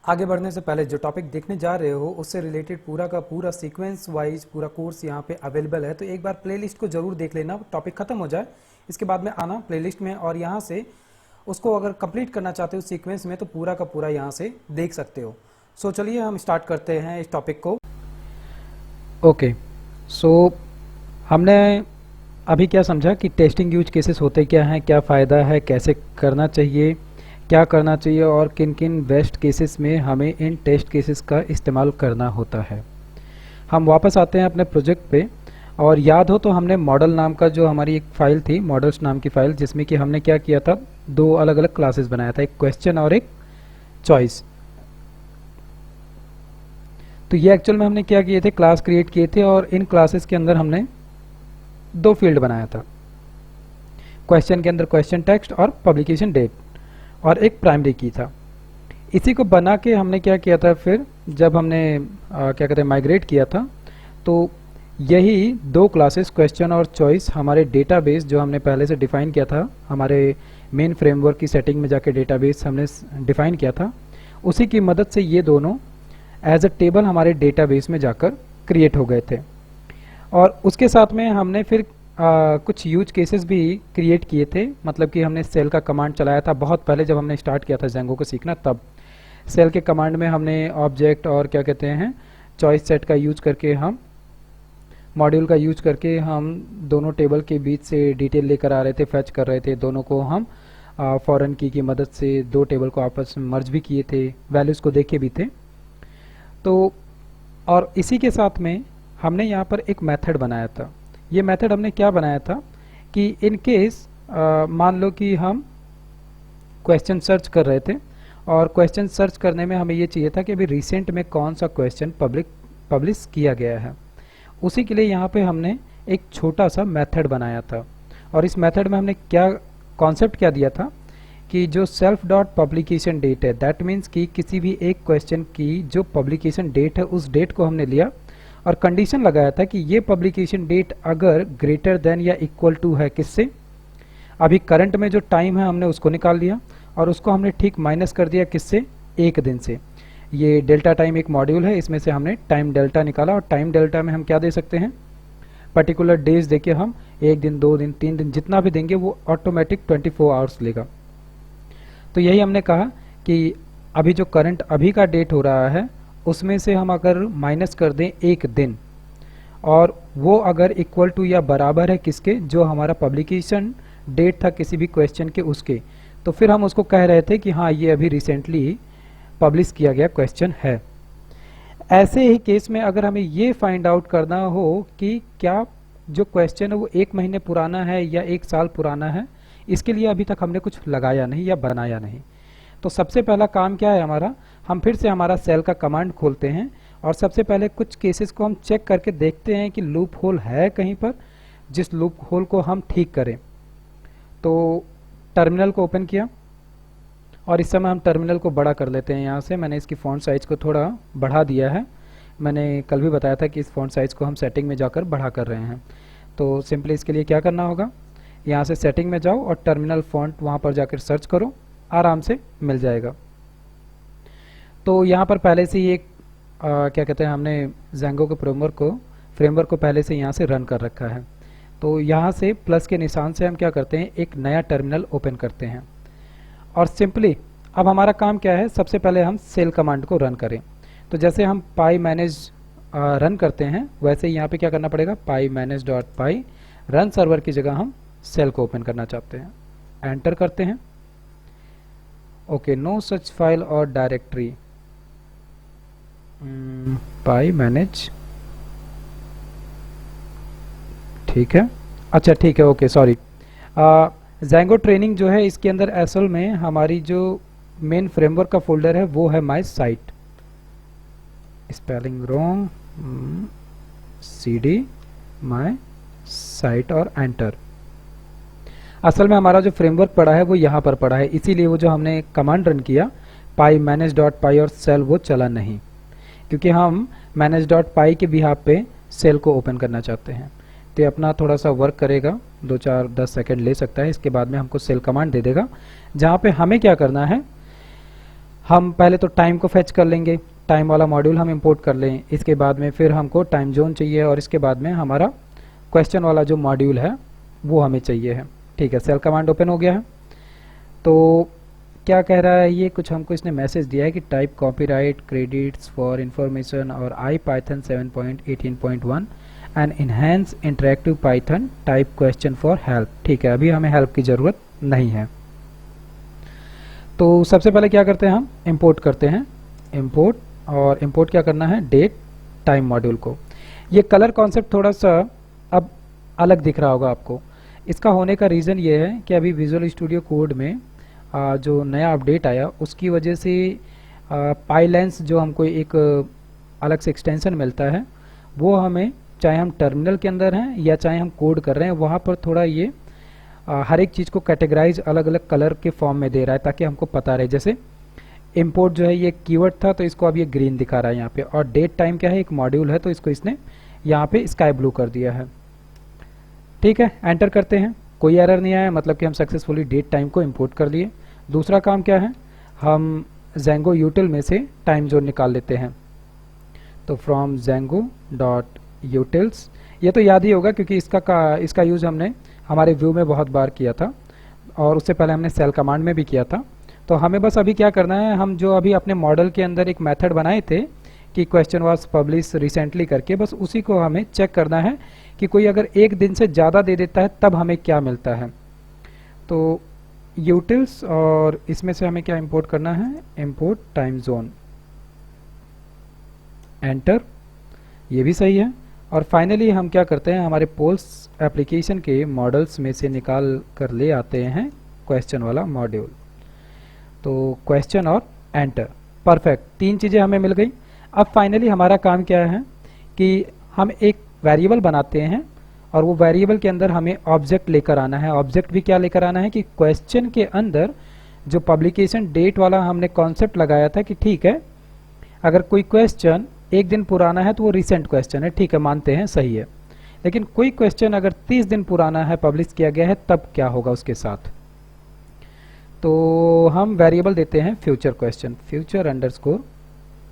आगे बढ़ने से पहले जो टॉपिक देखने जा रहे हो उससे रिलेटेड पूरा का पूरा सीक्वेंस वाइज पूरा कोर्स यहाँ पे अवेलेबल है, तो एक बार प्लेलिस्ट को जरूर देख लेना। टॉपिक खत्म हो जाए इसके बाद में आना प्लेलिस्ट में और यहाँ से उसको अगर कंप्लीट करना चाहते हो सीक्वेंस में तो पूरा का पूरा यहाँ से देख सकते हो। सो चलिए हम स्टार्ट करते हैं इस टॉपिक को। ओके, सो हमने अभी क्या समझा कि टेस्टिंग यूज केसेस होते क्या हैं, क्या फ़ायदा है, कैसे करना चाहिए, क्या करना चाहिए और किन किन बेस्ट केसेस में हमें इन टेस्ट केसेस का इस्तेमाल करना होता है। हम वापस आते हैं अपने प्रोजेक्ट पे और याद हो तो हमने मॉडल नाम का जो हमारी एक फ़ाइल थी, मॉडल्स नाम की फ़ाइल, जिसमें कि हमने क्या किया था, दो अलग अलग क्लासेस बनाया था, एक क्वेश्चन और एक चॉइस। तो ये एक्चुअल में हमने क्या किए थे, क्लास क्रिएट किए थे और इन क्लासेस के अंदर हमने दो फील्ड बनाया था। क्वेश्चन के अंदर क्वेश्चन टेक्स्ट और पब्लिकेशन डेट और एक प्राइमरी की था। इसी को बना के हमने क्या किया था, फिर जब हमने क्या कहते हैं माइग्रेट किया था, तो यही दो क्लासेस क्वेश्चन और चॉइस हमारे डेटाबेस जो हमने पहले से डिफाइन किया था, हमारे मेन फ्रेमवर्क की सेटिंग में जाके डेटाबेस हमने डिफाइन किया था, उसी की मदद से ये दोनों एज अ टेबल हमारे डेटाबेस में जाकर क्रिएट हो गए थे। और उसके साथ में हमने फिर कुछ यूज केसेस भी क्रिएट किए थे, मतलब कि हमने सेल का कमांड चलाया था बहुत पहले जब हमने स्टार्ट किया था जेंगो को सीखना। तब सेल के कमांड में हमने ऑब्जेक्ट और क्या कहते हैं चॉइस सेट का यूज करके, हम मॉड्यूल का यूज करके हम दोनों टेबल के बीच से डिटेल लेकर आ रहे थे, फैच कर रहे थे। दोनों को हम फॉरेन की मदद से दो टेबल को आपस में मर्ज भी किए थे, वैल्यूज़ को देखे भी थे। तो और इसी के साथ में हमने यहाँ पर एक मेथड बनाया था। ये मेथड हमने क्या बनाया था कि इन केस मान लो कि हम क्वेश्चन सर्च कर रहे थे और क्वेश्चन सर्च करने में हमें ये चाहिए था कि अभी रिसेंट में कौन सा क्वेश्चन पब्लिश किया गया है। उसी के लिए यहाँ पे हमने एक छोटा सा मेथड बनाया था और इस मेथड में हमने क्या कॉन्सेप्ट क्या दिया था कि जो सेल्फ डॉट पब्लिकेशन डेट है, दैट मीन्स कि किसी भी एक क्वेश्चन की जो पब्लिकेशन डेट है उस डेट को हमने लिया और कंडीशन लगाया था कि ये पब्लिकेशन डेट अगर ग्रेटर देन या इक्वल टू है किससे, अभी करंट में जो टाइम है हमने उसको निकाल लिया और उसको हमने ठीक माइनस कर दिया किससे, एक दिन से। ये डेल्टा टाइम एक मॉड्यूल है, इसमें से हमने टाइम डेल्टा निकाला और टाइम डेल्टा में हम क्या दे सकते हैं, पर्टिकुलर डेज देके हम एक दिन, दो दिन, तीन दिन जितना भी देंगे वो ऑटोमेटिक 24 आवर्स लेगा। तो यही हमने कहा कि अभी जो करंट अभी का डेट हो रहा है उसमें से हम अगर माइनस कर दें एक दिन और वो अगर इक्वल टू या बराबर है किसके, जो हमारा पब्लिकेशन डेट था किसी भी क्वेश्चन के उसके, तो फिर हम उसको कह रहे थे कि हाँ ये अभी रिसेंटली पब्लिश किया गया क्वेश्चन है। ऐसे ही केस में अगर हमें ये फाइंड आउट करना हो कि क्या जो क्वेश्चन है वो एक महीने पुराना है या एक साल पुराना है, इसके लिए अभी तक हमने कुछ लगाया नहीं या बनाया नहीं। तो सबसे पहला काम क्या है हमारा, हम फिर से हमारा सेल का कमांड खोलते हैं और सबसे पहले कुछ केसेस को हम चेक करके देखते हैं कि लूप होल है कहीं पर, जिस लूप होल को हम ठीक करें। तो टर्मिनल को ओपन किया और इस समय हम टर्मिनल को बड़ा कर लेते हैं। यहाँ से मैंने इसकी फ़ॉन्ट साइज़ को थोड़ा बढ़ा दिया है, मैंने कल भी बताया था कि इस फ़ॉन्ट साइज़ को हम सेटिंग में जाकर बढ़ा कर रहे हैं। तो सिंपली इसके लिए क्या करना होगा, यहाँ से सेटिंग में जाओ और टर्मिनल फ़ॉन्ट वहाँ पर जाकर सर्च करो, आराम से मिल जाएगा। तो यहाँ पर पहले से ही एक क्या कहते हैं हमने जेंगो के फ्रेमवर्क को पहले से यहाँ से रन कर रखा है। तो यहाँ से प्लस के निशान से हम क्या करते हैं, एक नया टर्मिनल ओपन करते हैं और सिंपली अब हमारा काम क्या है, सबसे पहले हम सेल कमांड को रन करें। तो जैसे हम पाई मैनेज रन करते हैं वैसे ही यहाँ पे क्या करना पड़ेगा, पाई मैनेज डॉट पाई रन सर्वर की जगह हम सेल को ओपन करना चाहते हैं, एंटर करते हैं। ओके, नो सच फाइल और डायरेक्टरी, पाई मैनेज, ठीक है, अच्छा ठीक है, ओके सॉरी। जेंगो ट्रेनिंग जो है इसके अंदर असल में हमारी जो मेन फ्रेमवर्क का फोल्डर है वो है माई साइट, स्पेलिंग रॉन्ग, cd माई साइट और एंटर। असल में हमारा जो फ्रेमवर्क पड़ा है वो यहाँ पर पड़ा है, इसीलिए वो जो हमने कमांड रन किया पाई मैनेज डॉट पाई और सेल वो चला नहीं, क्योंकि हम मैनेज डॉट पाई के बिहाफ पे सेल को ओपन करना चाहते हैं। तो ये अपना थोड़ा सा वर्क करेगा, 2-4-10 सेकेंड ले सकता है, इसके बाद में हमको सेल कमांड दे देगा, जहाँ पे हमें क्या करना है, हम पहले तो टाइम को फेच कर लेंगे, टाइम वाला मॉड्यूल हम इंपोर्ट कर लें, इसके बाद में फिर हमको टाइम जोन चाहिए और इसके बाद में हमारा क्वेश्चन वाला जो मॉड्यूल है वो हमें चाहिए है। ठीक है, सेल कमांड ओपन हो गया है। तो क्या कह रहा है ये, कुछ हमको इसने मैसेज दिया है कि type copyright credits for information और IPython 7.18.1 and enhanced interactive Python type question for help. ठीक है, अभी हमें हेल्प की ज़रूरत नहीं है। तो सबसे पहले क्या करते हैं, हम इंपोर्ट करते हैं, इंपोर्ट, और इंपोर्ट क्या करना है, डेट टाइम मॉड्यूल को। ये कलर कॉन्सेप्ट थोड़ा सा अब अलग दिख रहा होगा आपको। इसका होने का रीज़न ये है कि अभी विजुअल स्टूडियो कोड में जो नया अपडेट आया उसकी वजह से पाइलेंस जो हमको एक अलग से एक्सटेंशन मिलता है वो हमें, चाहे हम टर्मिनल के अंदर हैं या चाहे हम कोड कर रहे हैं, वहाँ पर थोड़ा ये हर एक चीज़ को कैटेगराइज अलग अलग कलर के फॉर्म में दे रहा है ताकि हमको पता रहे। जैसे इंपोर्ट जो है ये कीवर्ड था तो इसको अब ये ग्रीन दिखा रहा है यहाँ पे, और डेट टाइम क्या है, एक मॉड्यूल है तो इसको इसने यहाँ पे स्काई ब्लू कर दिया है। ठीक है, एंटर करते हैं, कोई एरर नहीं आया, मतलब कि हम सक्सेसफुली डेट टाइम को इंपोर्ट कर लिए। दूसरा काम क्या है, हम जेंगो यूटिल में से टाइम जोन निकाल लेते हैं। तो फ्रॉम जेंगो डॉट यूटिल्स, ये तो याद ही होगा क्योंकि इसका यूज़ हमने हमारे व्यू में बहुत बार किया था और उससे पहले हमने सेल कमांड में भी किया था। तो हमें बस अभी क्या करना है, हम जो अभी अपने मॉडल के अंदर एक मेथड बनाए थे कि क्वेश्चन वाज पब्लिश रिसेंटली करके, बस उसी को हमें चेक करना है कि कोई अगर एक दिन से ज़्यादा दे देता है तब हमें क्या मिलता है। तो यूटिल्स, और इसमें से हमें क्या इंपोर्ट करना है, इंपोर्ट टाइम जोन, एंटर, ये भी सही है। और फाइनली हम क्या करते हैं, हमारे पोल्स एप्लीकेशन के मॉडल्स में से निकाल कर ले आते हैं क्वेश्चन वाला मॉड्यूल। तो क्वेश्चन और एंटर, परफेक्ट, तीन चीज़ें हमें मिल गई। अब फाइनली हमारा काम क्या है कि हम एक वेरिएबल बनाते हैं और वो वेरिएबल के अंदर हमें ऑब्जेक्ट लेकर आना है। ऑब्जेक्ट भी क्या लेकर आना है कि क्वेश्चन के अंदर जो पब्लिकेशन डेट वाला हमने कॉन्सेप्ट लगाया था कि ठीक है, अगर कोई क्वेश्चन एक दिन पुराना है तो वो रिसेंट क्वेश्चन है, ठीक है, मानते हैं, सही है। लेकिन कोई क्वेश्चन अगर 30 दिन पुराना है, पब्लिश किया गया है, तब क्या होगा उसके साथ। तो हम वेरिएबल देते हैं future question, future underscore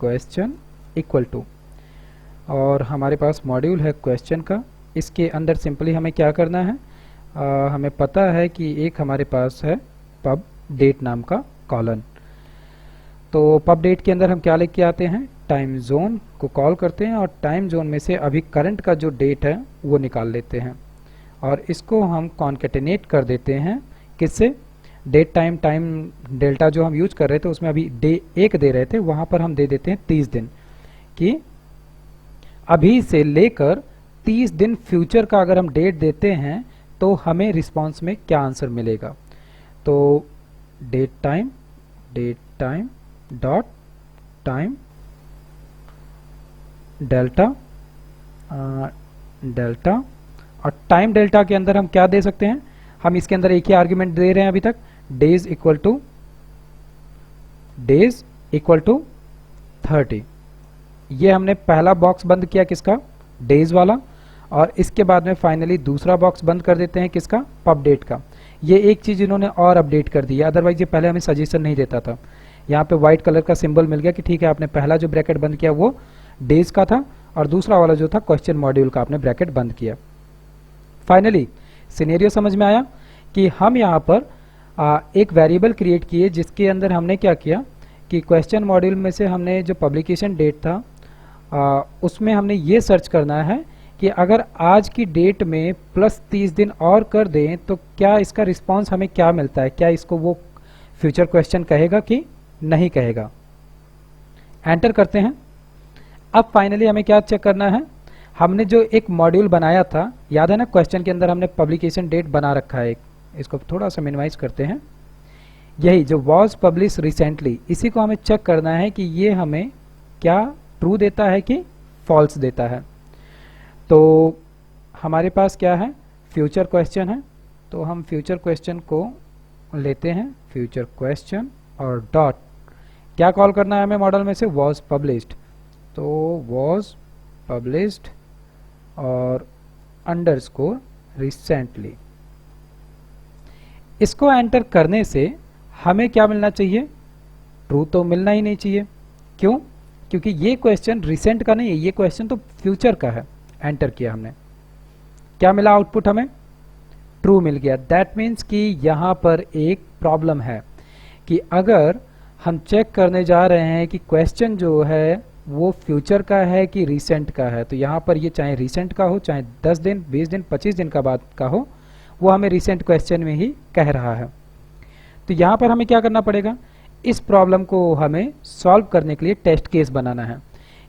question equal to, और हमारे पास मॉड्यूल है क्वेश्चन का। इसके अंदर सिंपली हमें क्या करना है, हमें पता है कि एक हमारे पास है पब डेट नाम का कॉलन। तो पब डेट के अंदर हम क्या लेके आते हैं, टाइम जोन को कॉल करते हैं और टाइम जोन में से अभी करंट का जो डेट है वो निकाल लेते हैं और इसको हम कॉन्केटेनेट कर देते हैं किससे, डेट टाइम, टाइम डेल्टा जो हम यूज कर रहे थे उसमें अभी डे एक दे रहे थे, वहाँ पर हम दे देते हैं 30 दिन, कि अभी से लेकर 30 दिन फ्यूचर का अगर हम डेट देते हैं तो हमें रिस्पांस में क्या आंसर मिलेगा। तो date time dot time delta delta, और टाइम डेल्टा के अंदर हम क्या दे सकते हैं, हम इसके अंदर एक ही आर्ग्यूमेंट दे रहे हैं अभी तक, डेज इक्वल टू 30। ये हमने पहला बॉक्स बंद किया किसका, डेज वाला, और इसके बाद में फाइनली दूसरा बॉक्स बंद कर देते हैं किसका, पब डेट का। ये एक चीज़ इन्होंने और अपडेट कर दी है, अदरवाइज ये पहले हमें सजेशन नहीं देता था। यहाँ पे व्हाइट कलर का सिंबल मिल गया कि ठीक है, आपने पहला जो ब्रैकेट बंद किया वो डेज का था और दूसरा वाला जो था क्वेश्चन मॉड्यूल का आपने ब्रैकेट बंद किया। फाइनली सिनेरियो समझ में आया कि हम यहाँ पर एक वेरिएबल क्रिएट किए जिसके अंदर हमने क्या किया कि क्वेश्चन मॉड्यूल में से हमने जो पब्लिकेशन डेट था उसमें हमने ये सर्च करना है कि अगर आज की डेट में प्लस 30 दिन और कर दें तो क्या इसका रिस्पांस हमें क्या मिलता है, क्या इसको वो फ्यूचर क्वेश्चन कहेगा कि नहीं कहेगा। एंटर करते हैं। अब फाइनली हमें क्या चेक करना है, हमने जो एक मॉड्यूल बनाया था, याद है ना, क्वेश्चन के अंदर हमने पब्लिकेशन डेट बना रखा है, इसको थोड़ा सा मिनिमाइज करते हैं, यही जो वॉज पब्लिश रिसेंटली, इसी को हमें चेक करना है कि ये हमें क्या ट्रू देता है कि फॉल्स देता है। तो हमारे पास क्या है, फ्यूचर क्वेश्चन है, तो हम फ्यूचर क्वेश्चन को लेते हैं, फ्यूचर क्वेश्चन, और डॉट क्या कॉल करना है हमें मॉडल में से, वॉज पब्लिश्ड, तो वॉज पब्लिश्ड और अंडरस्कोर रिसेंटली। इसको एंटर करने से हमें क्या मिलना चाहिए, ट्रू तो मिलना ही नहीं चाहिए। क्यों? क्योंकि ये क्वेश्चन रिसेंट का नहीं है, ये क्वेश्चन तो फ्यूचर का है। एंटर किया हमने, क्या मिला आउटपुट हमें? ट्रू मिल गया। दैट मीन्स कि यहाँ पर एक प्रॉब्लम है कि अगर हम चेक करने जा रहे हैं कि क्वेश्चन जो है वो फ्यूचर का है कि रिसेंट का है, तो यहाँ पर ये चाहे रिसेंट का हो, चाहे 10 दिन, 20 दिन, 25 दिन का बाद का हो, वो हमें रिसेंट क्वेश्चन में ही कह रहा है। तो यहाँ पर हमें क्या करना पड़ेगा? इस प्रॉब्लम को हमें सॉल्व करने के लिए टेस्ट केस बनाना है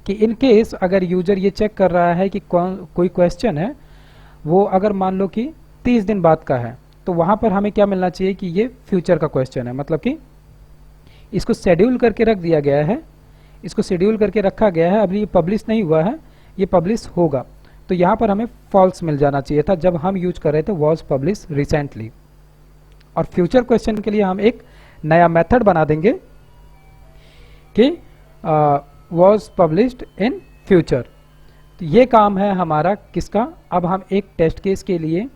कि इन केस अगर यूजर ये चेक कर रहा है कि कोई क्वेश्चन है वो अगर मान लो कि 30 दिन बाद का है, तो वहाँ पर हमें क्या मिलना चाहिए कि ये फ्यूचर का क्वेश्चन है, मतलब कि इसको शेड्यूल करके रख दिया गया है, इसको शेड्यूल करके रखा गया है, अभी ये पब्लिश नहीं हुआ है, ये पब्लिश होगा। तो यहाँ पर हमें फॉल्स मिल जाना चाहिए था जब हम यूज कर रहे थे वॉज पब्लिश रिसेंटली। और फ्यूचर क्वेश्चन के लिए हम एक नया मेथड बना देंगे कि वॉज पब्लिश्ड इन फ्यूचर। तो ये काम है हमारा किसका? अब हम एक टेस्ट केस के लिए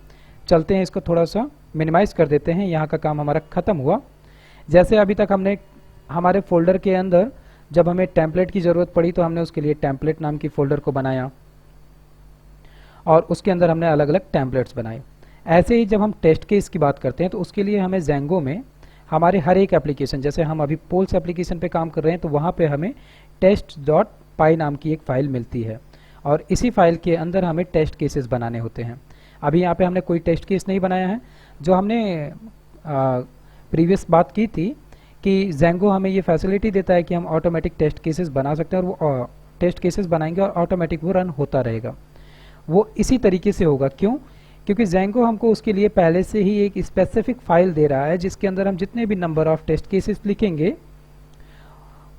चलते हैं, इसको थोड़ा सा मिनिमाइज कर देते हैं। यहाँ का काम हमारा खत्म हुआ। जैसे अभी तक हमने हमारे फोल्डर के अंदर जब हमें टेम्पलेट की ज़रूरत पड़ी तो हमने उसके लिए टेम्पलेट नाम की फोल्डर को बनाया और उसके अंदर हमने अलग अलग टेम्पलेट्स बनाए। ऐसे ही जब हम टेस्ट केस की बात करते हैं तो उसके लिए हमें ज़ेंगो में हमारे हर एक एप्लीकेशन, जैसे हम अभी पोल्स एप्लीकेशन पे काम कर रहे हैं तो वहाँ पे हमें test.py नाम की एक फ़ाइल मिलती है और इसी फाइल के अंदर हमें टेस्ट केसेस बनाने होते हैं। अभी यहाँ पे हमने कोई टेस्ट केस नहीं बनाया है। जो हमने प्रीवियस बात की थी कि ज़ेंगो हमें ये फैसिलिटी देता है कि हम ऑटोमेटिक टेस्ट केसेस बना सकते हैं और वो टेस्ट केसेस बनाएंगे और ऑटोमेटिक वो रन होता रहेगा। वो इसी तरीके से होगा। क्यों? क्योंकि ज़ेंगो हमको उसके लिए पहले से ही एक स्पेसिफिक फाइल दे रहा है जिसके अंदर हम जितने भी नंबर ऑफ टेस्ट केसेस लिखेंगे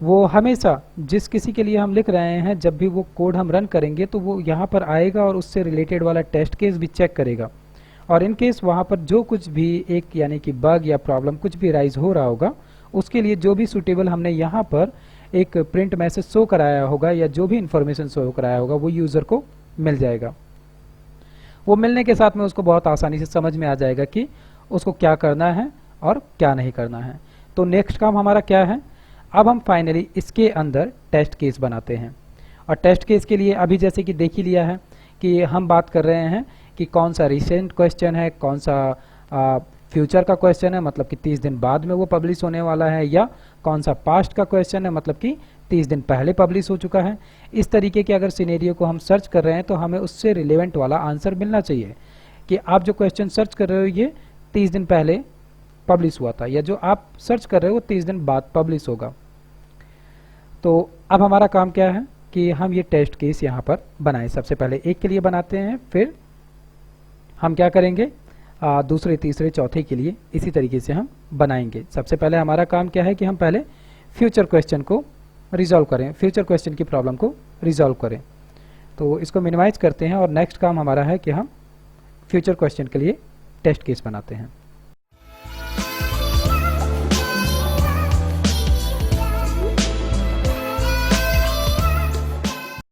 वो हमेशा जिस किसी के लिए हम लिख रहे हैं जब भी वो कोड हम रन करेंगे तो वो यहाँ पर आएगा और उससे रिलेटेड वाला टेस्ट केस भी चेक करेगा। और इन केस वहाँ पर जो कुछ भी एक यानी कि बग या प्रॉब्लम कुछ भी राइज हो रहा होगा उसके लिए जो भी सूटेबल हमने यहाँ पर एक प्रिंट मैसेज शो कराया होगा या जो भी इंफॉर्मेशन शो कराया होगा वो यूज़र को मिल जाएगा। वो मिलने के साथ में उसको बहुत आसानी से समझ में आ जाएगा कि उसको क्या करना है और क्या नहीं करना है। तो नेक्स्ट काम हमारा क्या है? अब हम फाइनली इसके अंदर टेस्ट केस बनाते हैं। और टेस्ट केस के लिए अभी जैसे कि देख ही लिया है कि हम बात कर रहे हैं कि कौन सा रिसेंट क्वेश्चन है, कौन सा फ्यूचर का क्वेश्चन है मतलब कि 30 दिन बाद में वो पब्लिश होने वाला है, या कौन सा पास्ट का क्वेश्चन है मतलब कि 30 दिन पहले पब्लिश हो चुका है। इस तरीके के अगर सिनेरियो को हम सर्च कर रहे हैं तो हमें उससे रिलेवेंट वाला आंसर मिलना चाहिए कि आप जो क्वेश्चन सर्च कर रहे हो ये 30 दिन पहले पब्लिश हुआ था या जो आप सर्च कर रहे हो वो 30 दिन बाद पब्लिश होगा। तो अब हमारा काम क्या है कि हम ये टेस्ट केस यहाँ पर बनाएं। सबसे पहले एक के लिए बनाते हैं, फिर हम क्या करेंगे दूसरे, तीसरे, चौथे के लिए इसी तरीके से हम बनाएंगे। सबसे पहले हमारा काम क्या है कि हम पहले फ्यूचर क्वेश्चन को रिजॉल्व करें, फ्यूचर क्वेश्चन की प्रॉब्लम को रिजॉल्व करें। तो इसको मिनिमाइज करते हैं और नेक्स्ट काम हमारा है कि हम फ्यूचर क्वेश्चन के लिए टेस्ट केस बनाते हैं।